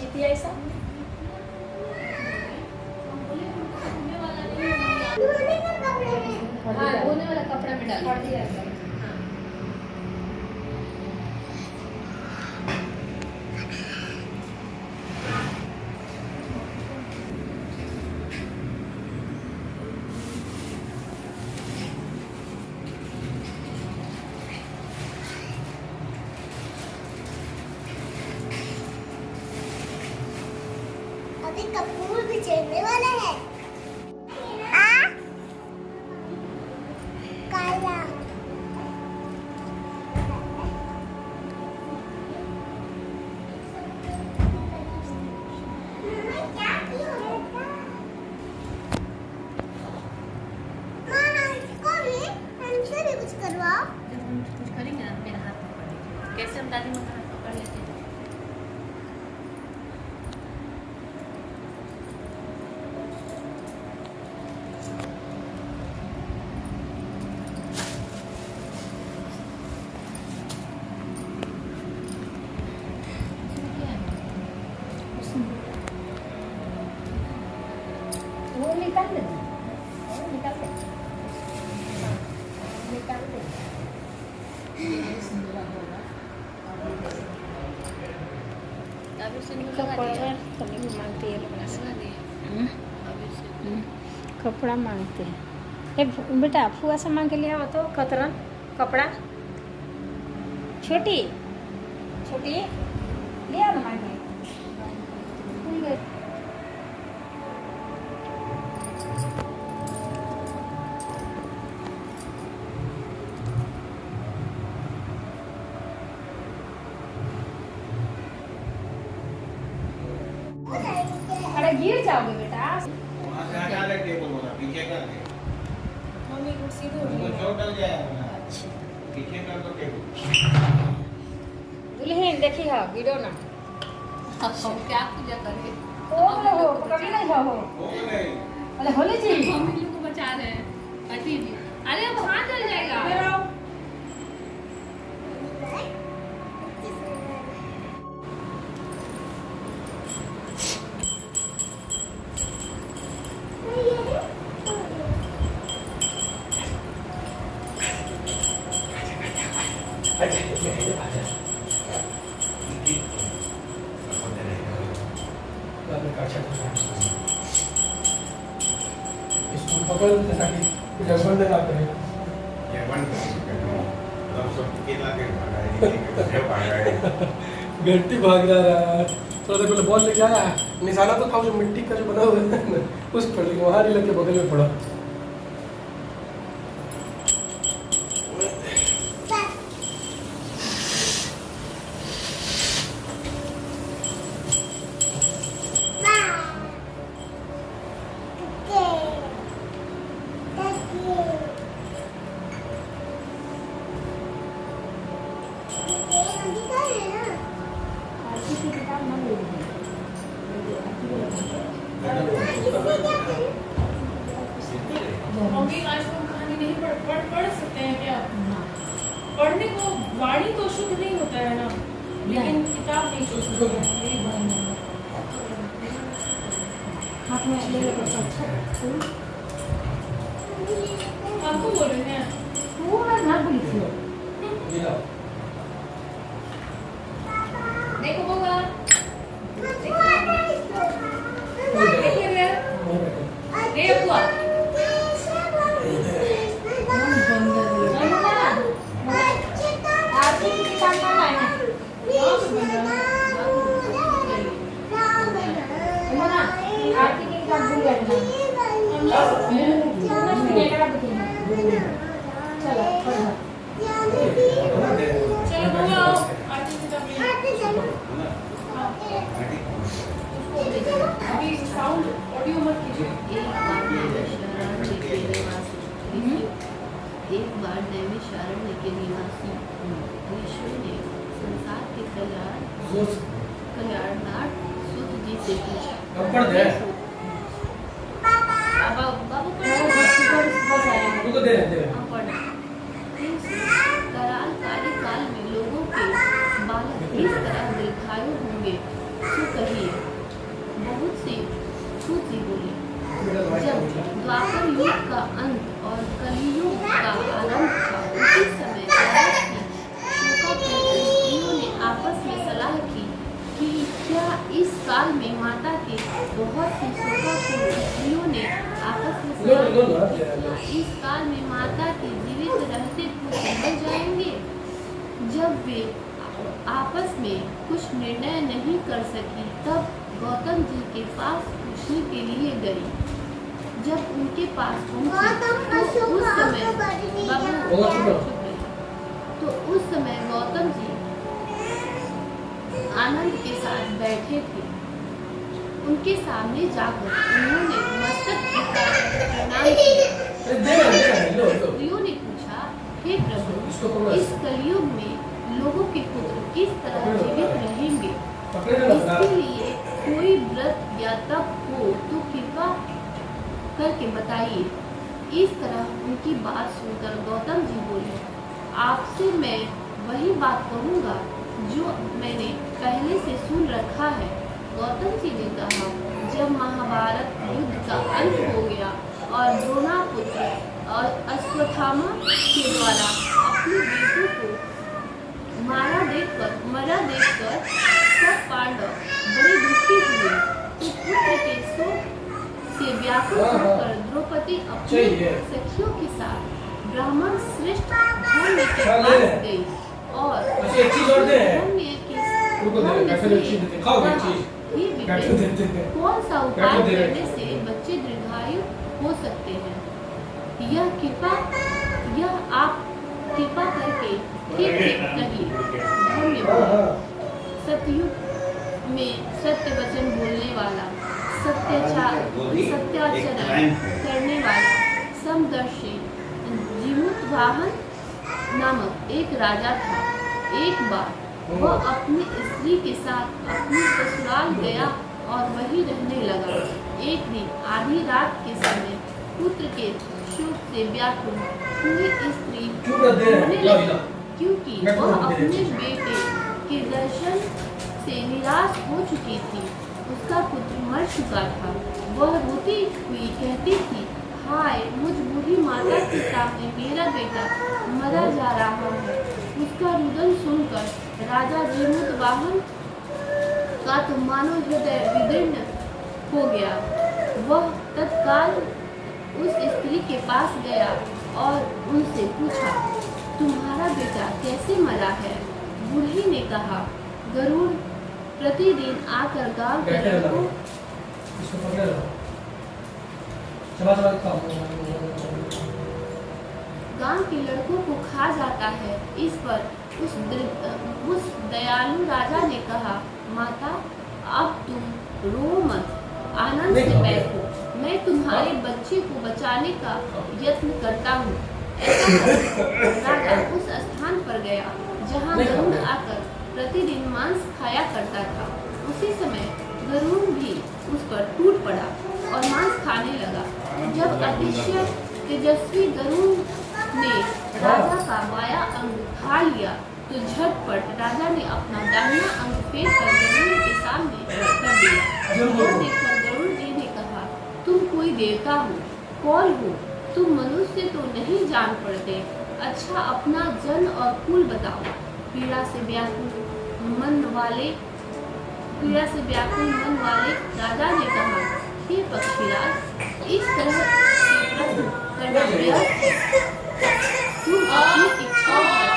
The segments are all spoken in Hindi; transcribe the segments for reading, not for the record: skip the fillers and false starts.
जीती ऐसा हाँ धोने वाला कपड़ा में डाल दिया। अभी कपूर भी चढ़ने वाला है। काला हमसे भी कुछ करवाओ। जब हम कुछ करेंगे ना मेरा हाथ पकड़ लीजिए। कैसे हम दादी माँ का हाथ पकड़ लेते हैं। वो निकाल दे निकाल दे निकाल दे कपड़ा मांगते हैं। ए बेटा फुआ से मांग के लिया हो तो कतरन कपड़ा छोटी छोटी लिया ना मांग के। अरे गिर जाओगे बेटा। वहाँ से हटा ले टेबल वाला पीछे कर दे। मम्मी कुर्सी तुमको चोट लग जाएगा। पीछे कर दो टेबल। दुल्हन देखी हो गिरो ना। हम क्या पूजा करें। हो कभी नहीं हो हो नहीं। अरे होली जी मम्मी लोग को बचा रहे हैं। अजी जी अरे अब हाथ जल जाएगा। इसको पकड़ ताकि गड़बड़ ना करे। ये बंद कर दो। तो सब केला के भागा है। ये भागा है। घंटी भाग रहा है। थोड़ा देर पहले बॉल लेके आया निशाना तो था जो मिट्टी का जो बना हुआ है ना उस पर लेकिन वहाँ नहीं लग के बगल में पड़ा। मम्मी आज हम कहानी नहीं पढ़ सकते हैं क्या। पढ़ने को वाणी तो शुद्ध नहीं होता है ना लेकिन किताब नहीं शुद्ध होती है। हाथ में ले लो अच्छा आपको बोल रहे हैं तू ना बोली थी। देखो होगा साउंड ऑडियो मत कीजिए। एक बार दैवी शारण्य के निवासी ऋषि ने संसार के कल्याणार्थ सूत जी से पूछा। करालकारी काल में लोगों के बालक इस तरह दीर्घायु होंगे सो कहिए इस काल में माता के बहुत सी शोभापूर्ण स्त्रियों ने आपस में लो सलाह लो की। लो आप ले लो। इस काल में माता के जीवित रहते पुत्र मर जाएंगे। जब वे आपस में कुछ निर्णय नहीं कर सकी तब गौतम जी के पास पूछने के लिए गई। जब उनके पास पहुंची तो उस समय बाबू बहुत शुक्र। चुप रहिए। तो उस समय गौतम जी आनंद के साथ बैठे थे। उनके सामने जाकर उन्होंने मस्तक झुकाकर प्रणाम किया। अरे दे रहा लो लो। स्त्रियों ने पूछा, हे इसको प्रभु, पकड़ो। इस कलयुग में लोगों के पुत्र किस तरह जीवित रहेंगे? पकड़े ना इसके लिए कोई व्रत या तप हो तो कृपा करके बताइए। इस तरह उनकी बात सुनकर गौतम जी बोले, आपसे मैं वही बात कहूँगा जो मैंने पहले से सुन रखा है। गौतम जी ने कहा, जब महाभारत युद्ध का अंत हो गया और द्रोणापुत्र और अश्वत्थामा के द्वारा अपने बेटों को मरा देखकर सब पांडव बड़े दुखी हुए तो पुत्र के शोक से व्याकुल होकर द्रौपदी अपने चाहिए। सखियों के साथ ब्राह्मण श्रेष्ठ धन्य के पास गई और अच्छा, एक चीज और दे। धन्य के उनको दे, धन्य बैठो, से एक चीज देते, खाओगे एक चीज? हे बैठो विपिन, देते हैं। कौन सा बैठो उपाय दे रहे करने से बच्चे दीर्घायु हो सकते हैं? यह आप कृपा करके ठीक कहिए। हाँ धन्यवाद। हाँ। सतयुग में सत्य वचन बोलने वाला, सत्याचरण करने वाला, समदर्शी जीमूतवाहन नामक एक राजा था। एक बार वह अपनी स्त्री के साथ अपने ससुराल गया और वहीं रहने लगा। एक दिन आधी रात के समय पुत्र के शोक से व्याकुल हुई स्त्री चुप रह, दे रहे हैं, रोने लो, लगी, लो। क्योंकि मैं वह तुम्हें दे अपने रही हूँ। बेटे के दर्शन से निराश हो चुकी थी। उसका पुत्र मर चुका था। वह रोती हुई कहती थी, हाय, मुझ बूढ़ी माता के सामने मेरा बेटा मरा जा रहा है। उसका रुदन सुनकर राजा जीमूतवाहन का तो मानो हृदय विदीर्ण हो गया। वह तत्काल उस स्त्री के पास गया और उनसे पूछा, तुम्हारा बेटा कैसे मरा है? बूढ़ी ने कहा, गरुड़ प्रतिदिन आकर गांव के बैठे लड़कों रहो। इसको पकड़े रहो। चला चला खाओ। गांव के लड़कों को खा जाता है। इस पर उस दयालु राजा ने कहा, माता, अब तुम रो मत, आनंद से बैठो। मैं तुम्हारे बच्चे को बचाने का यत्न करता हूँ। ऐसा कहकर राजा उस स्थान पर गया जहाँ गरुड़ आकर प्रतिदिन मांस खाया करता था। उसी समय गरुड़ भी उस पर टूट पड़ा और मांस खाने लगा। जब अतिशय तेजस्वी गरुड़ ने राजा का बाया अंग खा लिया तो झटपट राजा ने अपना दाहिना अंग फेंक कर गरुड़ के सामने कर दिया। यह देखकर गरुड़ जी ने कहा, तुम कोई देवता हो, कौन हो? तुम मनुष्य तो नहीं जान पड़ते। अच्छा, अपना जन्म और कुल बताओ। पीड़ा से व्याकुल मन वाले राजा ने कहा, हे पक्षीराज, इस तरह के प्रश्न करना व्यर्थ है। तुम अपनी इच्छा पर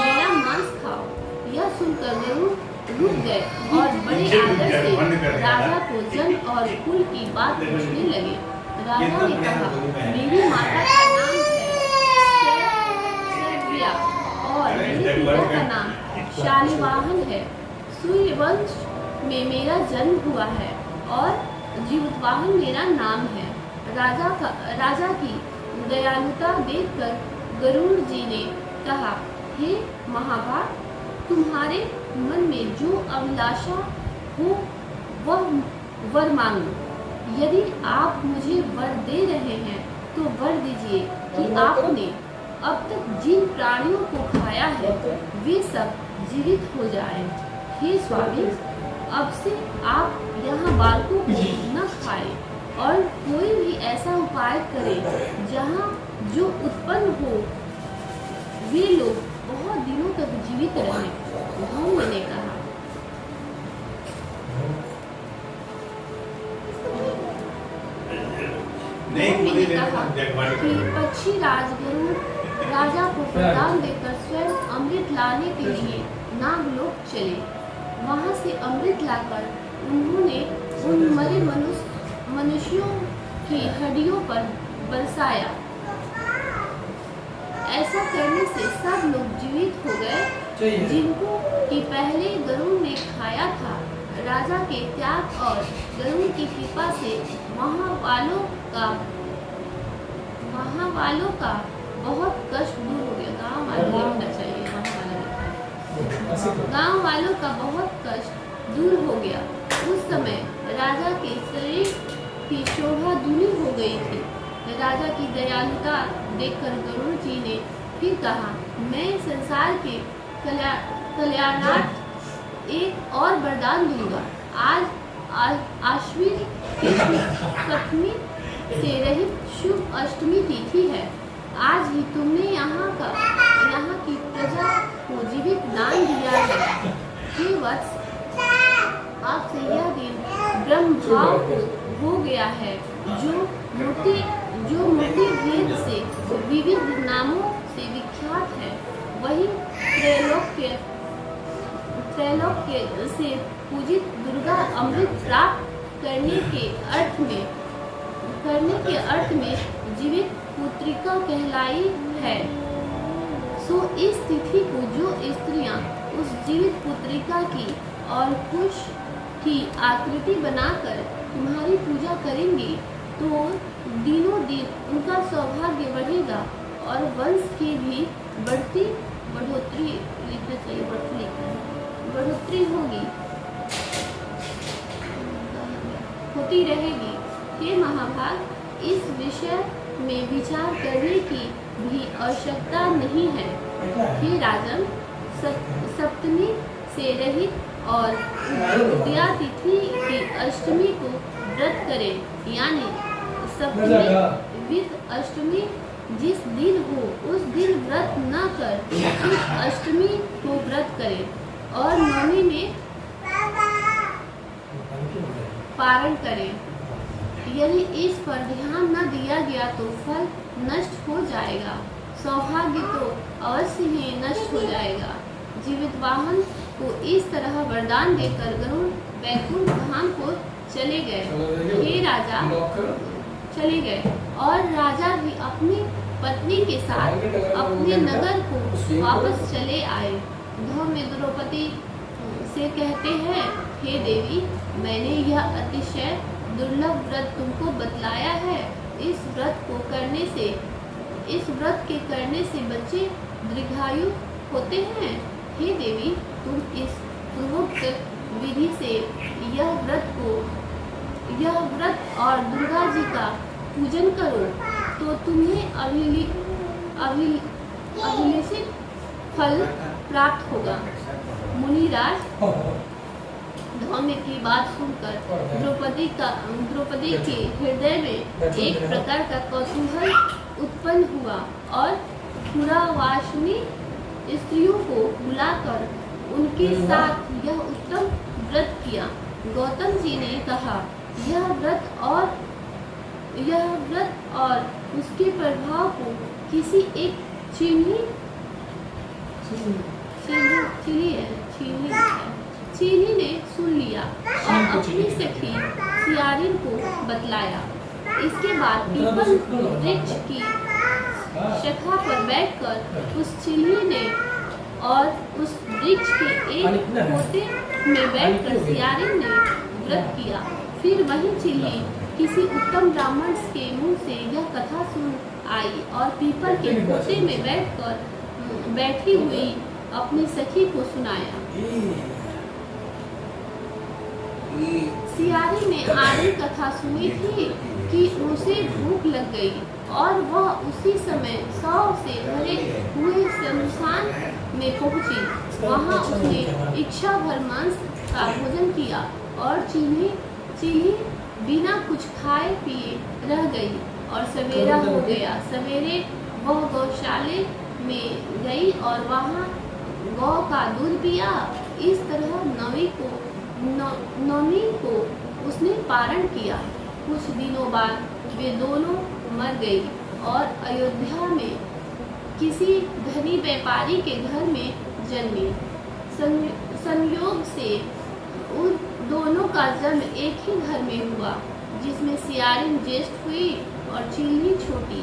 मेरा मांस खाओ। यह सुनकर गरुड़ रुक गए और बड़े आदर से राजा को जन्म और कुल की बात पूछने लगे। राजा ने कहा, मेरी माता का नाम है शैव्या और मेरे पिता का नाम शालिवाहन है। सूर्यवंश में मेरा जन्म हुआ है और जीवतवाहन मेरा नाम है। राजा की दयालुता देखकर गरुड़ जी ने कहा, हे महाभाग, तुम्हारे मन में जो अभिलाषा हो वह वर मांगो। यदि आप मुझे वर दे रहे हैं तो वर दीजिए कि आपने अब तक जिन प्राणियों को खाया है वे सब जीवित हो जाएं। हे स्वामी, अब से आप यहाँ बालकों को न खाएं और कोई भी ऐसा उपाय करें जहाँ जो उत्पन्न हो वे लोग बहुत दिनों तक जीवित रहें। धौम्य ने कहा। नौमी ने कहा कि पक्षी राजगरुड़ राजा को वरदान देकर स्वयं अमृत लाने के लिए नागलोक चले। वहां से अमृत लाकर उन्होंने उन मरे मनुष्यों की हड्डियों पर बरसाया। ऐसा करने से सब लोग जीवित हो गए जिनको कि पहले गरुड़ ने खाया था। राजा के त्याग और गरुड़ की कृपा से वहाँ वालों का बहुत कष्ट दूर हो गया। गाँव वालों लिखना चाहिए, गाँव वालों का बहुत कष्ट दूर हो गया। उस समय राजा के शरीर की शोभा दूनी हो गई थी। राजा की दयालुता देखकर गरुड़ जी ने फिर कहा, मैं संसार के कल्याणार्थ एक और वरदान दूंगा। आज आश्विन की सप्तमी से रहित शुभ अष्टमी तिथि है। आज ही तुमने यहाँ की प्रजा को जीवित दान दिया है। हे वत्स, आपसे यह दिन ब्रह्म भाव हो गया है, जो मूर्ति भेद से विविध नामों से विख्यात है। वही त्रैलोक्य से पूजित दुर्गा अमृत प्राप्त करने के अर्थ में जीवित पुत्रिका कहलाई है। सो इस तिथि को जो स्त्रियां उस जीवित पुत्रिका की और कुश की आकृति बनाकर तुम्हारी पूजा करेंगी तो दिनों दिन उनका सौभाग्य बढ़ेगा और वंश की भी बढ़ोतरी होती रहेगी। हे महाभाग, इस विषय में विचार करने की भी आवश्यकता नहीं है। हे राजन, सप्तमी से रहित और उदया तिथि की अष्टमी को व्रत करें, यानी सप्तमी विद अष्टमी जिस दिन हो उस दिन व्रत न कर उस अष्टमी को व्रत करें और नवमी में पारण करें। यदि इस पर ध्यान न दिया गया तो फल नष्ट हो जाएगा, सौभाग्य तो अवश्य ही नष्ट हो जाएगा। जीवित वाहन को इस तरह वरदान देकर गरुड़ वैकुंठ धाम को चले गए। हे राजा, चले गए और राजा भी अपनी पत्नी के साथ अपने नगर को वापस चले आए। धौम्य द्रौपदी से कहते हैं, हे देवी, मैंने यह अतिशय दुर्लभ व्रत तुमको बतलाया है। इस व्रत के करने से बच्चे दीर्घायु होते हैं। हे देवी, तुम इस पूर्वोक्त विधि से यह व्रत और दुर्गा जी का पूजन करो तो तुम्हें अभिलषित फल प्राप्त होगा। मुनिराज, धौम्य की बात सुनकर द्रौपदी के हृदय में एक प्रकार का कौतूहल उत्पन्न हुआ और पुरावासिनी स्त्रियों को बुलाकर उनके साथ यह उत्तम व्रत किया। गौतम जी ने कहा, यह व्रत और उसके प्रभाव को किसी एक चीनी ने सुन लिया और अपनी सखी सियारिन को बतलाया। इसके बाद पीपल वृक्ष की शाखा पर बैठकर उस चीनी ने और उस वृक्ष के एक पोते में बैठकर सियारिन ने व्रत किया। फिर वही चिल्ली किसी उत्तम ब्राह्मण के मुंह से यह कथा सुन आई और पीपल के पोते में बैठी हुई अपनी सखी को सुनाया। सियारी ने आधी कथा सुनी थी कि उसे भूख लग गई और वह उसी समय 100 से भरे हुए शमशान में पहुंची। वहां उसने इच्छा भर मांस का भोजन किया और चीनी बिना कुछ खाए पिए रह गई और सवेरा हो गया। सवेरे वह गौशाले में गई और वहां गौ का दूध पिया। इस तरह नवमी को उसने पारण किया। कुछ दिनों बाद वे दोनों मर गई और अयोध्या में किसी धनी व्यापारी के घर में जन्मी। संयोग से उन दोनों का जन्म एक ही घर में हुआ, जिसमें सियारिन ज्येष्ठ हुई और चिल्ली छोटी।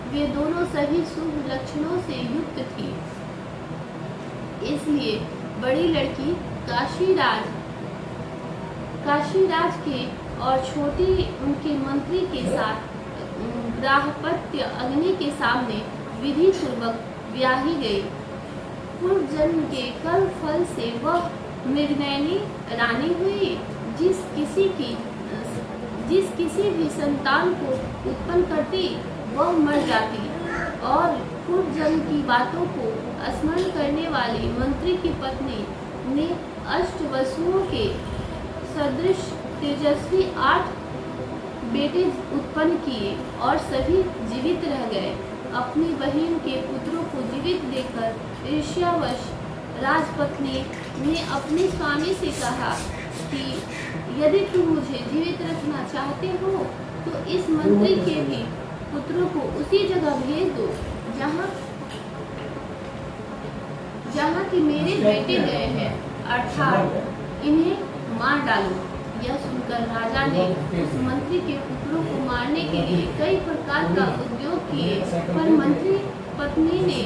वे दोनों सभी शुभ लक्षणों से युक्त थी, इसलिए बड़ी लड़की काशीराज के और छोटी उनके मंत्री के साथ ब्राह्मपत्य अग्नि के सामने विधि पूर्वक ब्याही गई। पूर्व जन्म के कर्म फल से वह मृगनयनी रानी हुई, जिस किसी भी संतान को उत्पन्न करती वह मर जाती, और पूर्व जन्म की बातों को स्मरण करने वाली मंत्री की पत्नी ने अष्टवसुओं के सदृश तेजस्वी 8 बेटे उत्पन्न किए और सभी जीवित रह गए। अपनी बहन के पुत्रों को जीवित देखकर ईर्ष्यावश राजपत्नी ने अपने स्वामी से कहा कि यदि तुम मुझे जीवित रखना चाहते हो तो इस मंत्री के भी पुत्रों को उसी जगह भेज दो जहाँ कि मेरे बेटे गए हैं, अर्थात इन्हें मार डालो। यह सुनकर राजा ने उस मंत्री के पुत्रों को मारने के लिए कई प्रकार का उद्योग किए, पर मंत्री पत्नी ने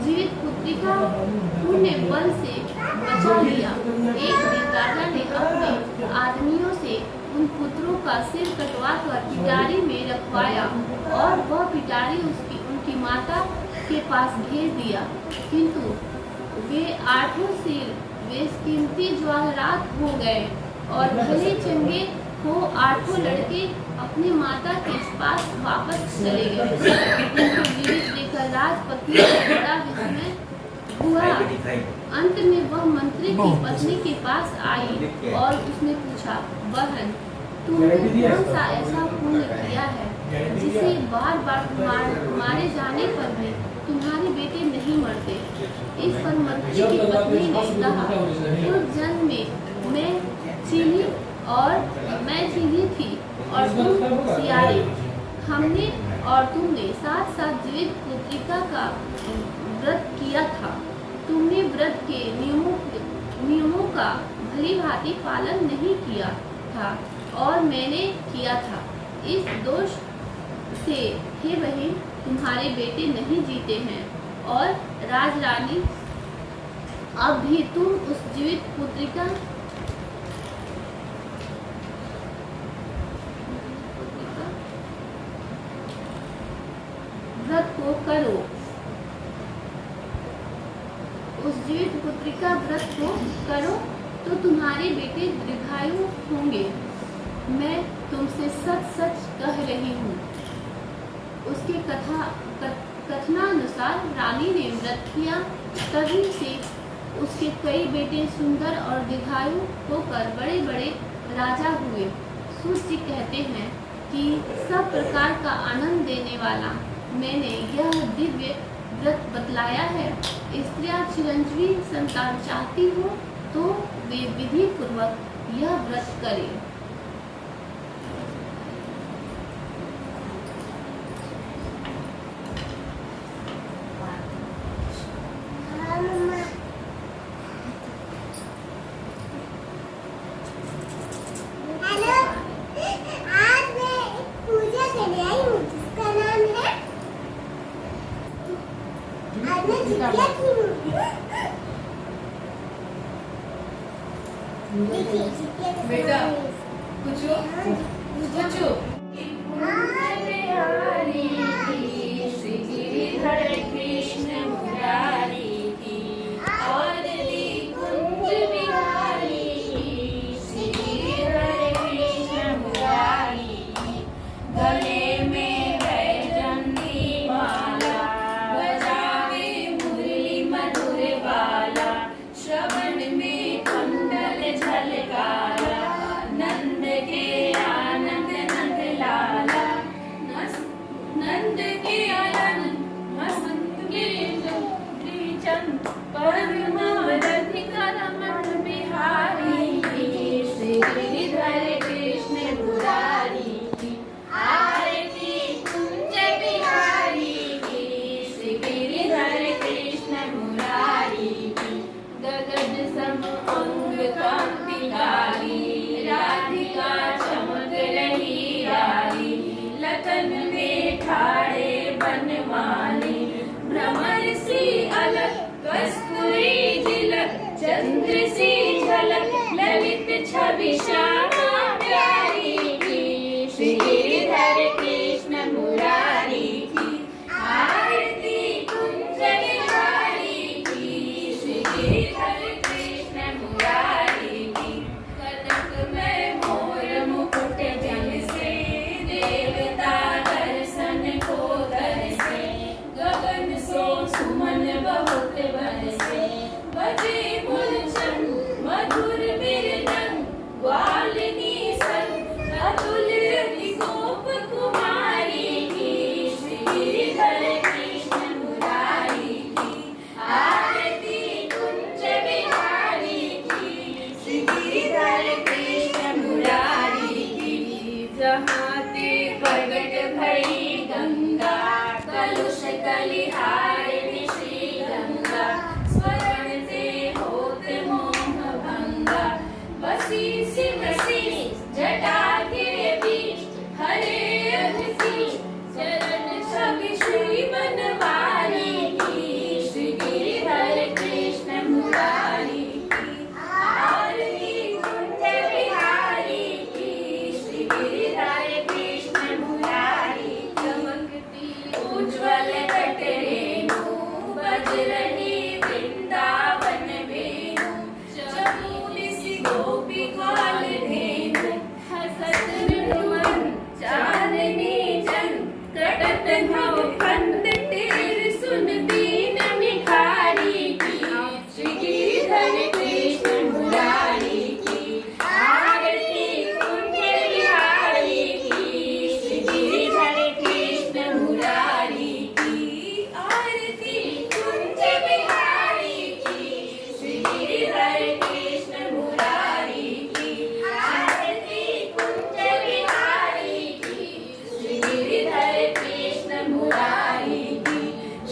जीवित पुत्रिका पुण्य बल से बचा लिया। एक दिन राजा ने अपने आदमियों से उन पुत्रों का सिर कटवाकर पिटारी में रखवाया और वह पिटारी उनकी माता के पास भेज दिया, किंतु वे 8 सिर बेशकीमती जवाहरात हो गए और भले चंगे हो 8 लड़के अपनी माता के पास वापस चले गए। उनको जीवित देखकर राजपत्नी को बड़ा विस्मय हुआ। अंत में वह मंत्री की पत्नी के पास आई और उसने पूछा, बहन, तुमने कौन सा ऐसा पुण्य किया है जिसे बार बार मारे जाने पर भी तुम्हारे बेटे नहीं मरते? इस पर मंत्री की पत्नी ने कहा, उस जन्म में मैं चीनी थी और तुम सियारी। हमने और तुमने साथ साथ जीवित पुत्रिका का व्रत किया था। तुमने व्रत के नियमों का भली भांति पालन नहीं किया था और मैंने किया था। इस दोष से हे बहन, तुम्हारे बेटे नहीं जीते हैं और राजरानी, अब भी तुम उस जीवित पुत्रिका व्रत को करो। उस जीवित पुत्रिका व्रत को करो तो तुम्हारे बेटे दीर्घायु होंगे। मैं तुमसे सच सच कह रही हूँ। उसके कथनानुसार रानी ने व्रत किया, तभी से उसके कई बेटे सुंदर और दीर्घायु होकर बड़े बड़े राजा हुए। सूत जी कहते हैं कि सब प्रकार का आनंद देने वाला मैंने यह दिव्य व्रत बतलाया है। स्त्रियां चिरंजीवी संतान चाहती हो तो वे विधि पूर्वक यह व्रत करें। बेटा पूछो पूछो। कृष्ण मुरारी की और कुंज बिहारी श्री हरे कृष्ण मुरारी गले में वैजंती माला बजावे मुरली मधुर बाला श्रवण में कुंडल झलकारा नंद के आनंद नंद लाला नंद सभी श्यामा प्यारी की, श्री गिरिधर कृष्ण मुरारी की, आरती कुंज बिहारी की, श्री गिरिधर कृष्ण मुरारी की। कनक में मोर मुकुट जल से, देवता दर्शन को दर्शे, गगन सो सुमन बहुत बरसे, बजे मूलचंद मधुर बिरदंग, ग्वालिनी संग अतुल्य गोप कुमारी की, श्री गिरिधर कृष्ण मुरारी की, आरती कुंज बिहारी की, श्री गिरिधर कृष्ण मुरारी की। जहाँ ते प्रगट भई गंगा, कलुष कलिहारिणी श्री गंगा, स्वरण ते होत मोह भंगा, बसी सिमसी जटा के बीच, हरे अधसी चरण छवि श्री बनवारी की, श्री गिरिधर कृष्ण मुरारी की, आरती कुंज बिहारी की, श्री गिरिधर कृष्ण मुरारी। चमकती उज्ज्वल तट रेणु, बज रही वृंदावन वेणु, चमूली सी गोपी ग्वाल धेनु, हसत मृदुमन चांदनी जन, कटत भव फंद टेर सुन दीन भिखारी की, श्री गिरिधर कृष्ण मुरारी की, आरती कुंज बिहारी की, श्री गिरिधर कृष्ण मुरारी की, आरती कुंज बिहारी की, श्री गिरिधर कृष्ण मुरारी की, आरती कुंज बिहारी की, श्री गिरिधर कृष्ण मुरारी की,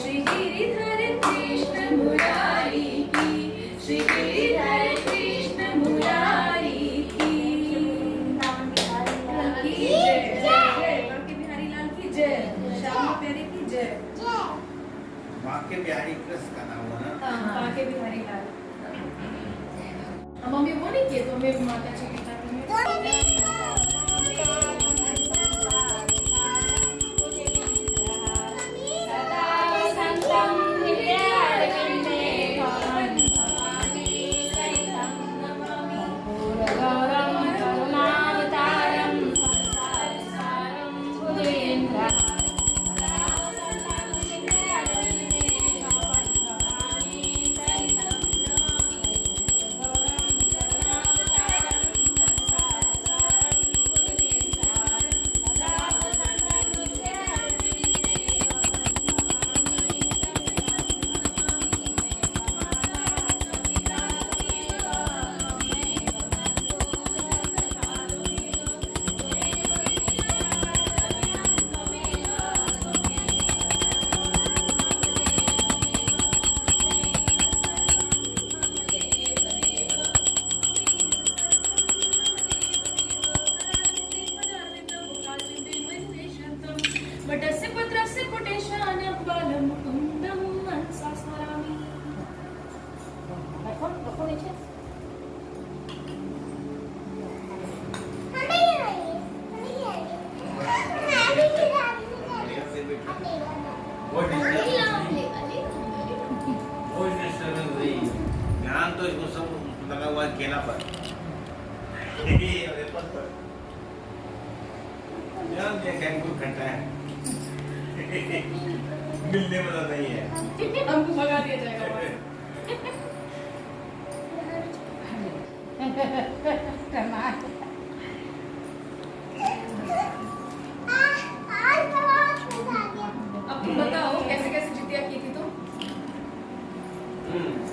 श्री गिरिधर कृष्ण मुरारी की, श्री गिरिधर कृष्ण मुरारी की। लड़की बिहारी लाल की जय, श्यामा प्यारी की जय। माँ के प्यारी कृष्ण का नाम हुआ ना। बाके बिहारी लाल। अब मम्मी वो नहीं किए तो हमें माता जी की तरफ में सदा वसन्तं हृदयारविन्दे भवन् भवानी सहितं नमामि। गौरं करुणावतारं संसारसारं भुजगेन्द्रं। सदा वसन्तं हृदयारविन्दे भवन् भवानी सहितं नमामि। गौरं करुणावतारं संसारसारं भुजगेन्द्रं। सदा वसन्तं हृदयारविन्दे वटस्य पत्रस्य पुटेशानं बालं कुन्दं मनसा स्मरामि। रखो नीचे। हमें ये नहीं, हमें ये नहीं। मैं भी खिलाऊंगी। बढ़िया से बैठो। वो डिस्टर्बेंस नहीं। ध्यान तो इसको सब लगा हुआ है केला पर। और एप्पल पर। ध्यान दिया कैंगू घंटा है। मिलने वाला नहीं है। हमको भगा दिया जाएगा वहाँ आज बहुत मजा आ गया। से। अब तुम बताओ कैसे कैसे जितिया की थी तुम?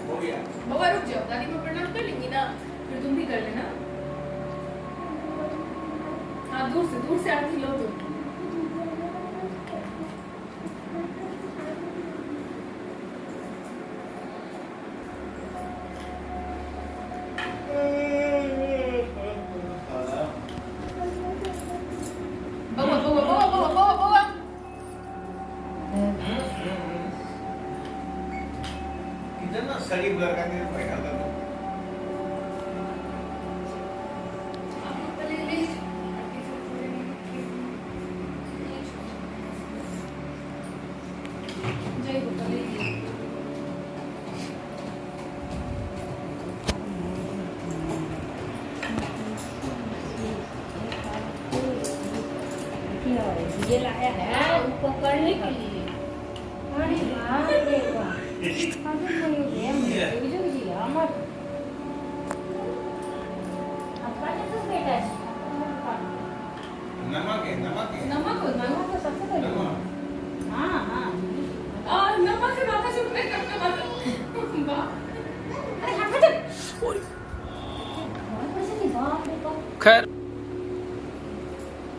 हो गया। बाबा रुक जाओ, दादी को प्रणाम कर लेंगी ना, फिर तुम भी कर लेना। हाँ दूर से आरती लो तुम। कितना शरीफ लड़का के पैसा था तो है ये लाया है वो पकड़ने के लिए। अरे बाप रे बाप अरे ये जो जी अमर अपना तो बेटा है नमक है नमक तो सबसे पहले नमक हाँ हाँ नमक है बाबा से मैं करने वाला अरे हाँ चल बाप रे बाप खैर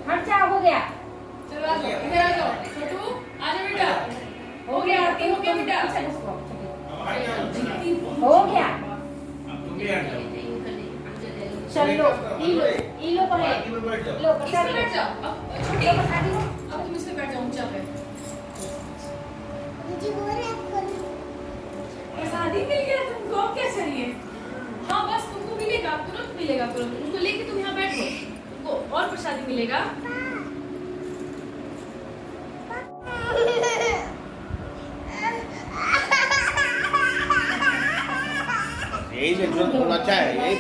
हट जा हो गया चलो आ जाओ इधर आ जाओ छोटू आ जा बेटा हो गया आरती हो गया बेटा हो गया अब तुम भी हट जाओ चल लो पहले लो इस पे बैठ जाओ अब छोटी लो प्रसादी लो अब तुम इस पे बैठ जाओ ऊंचा पे मुझे वो रैप करो। प्रसादी मिल गया तुमको अब क्या चाहिए हाँ बस तुमको मिलेगा तुरंत मिलेगा तुरंत उसको लेके तुम यहाँ बैठो तुमको और प्रसादी मिलेगा यही से जो अच्छा है यही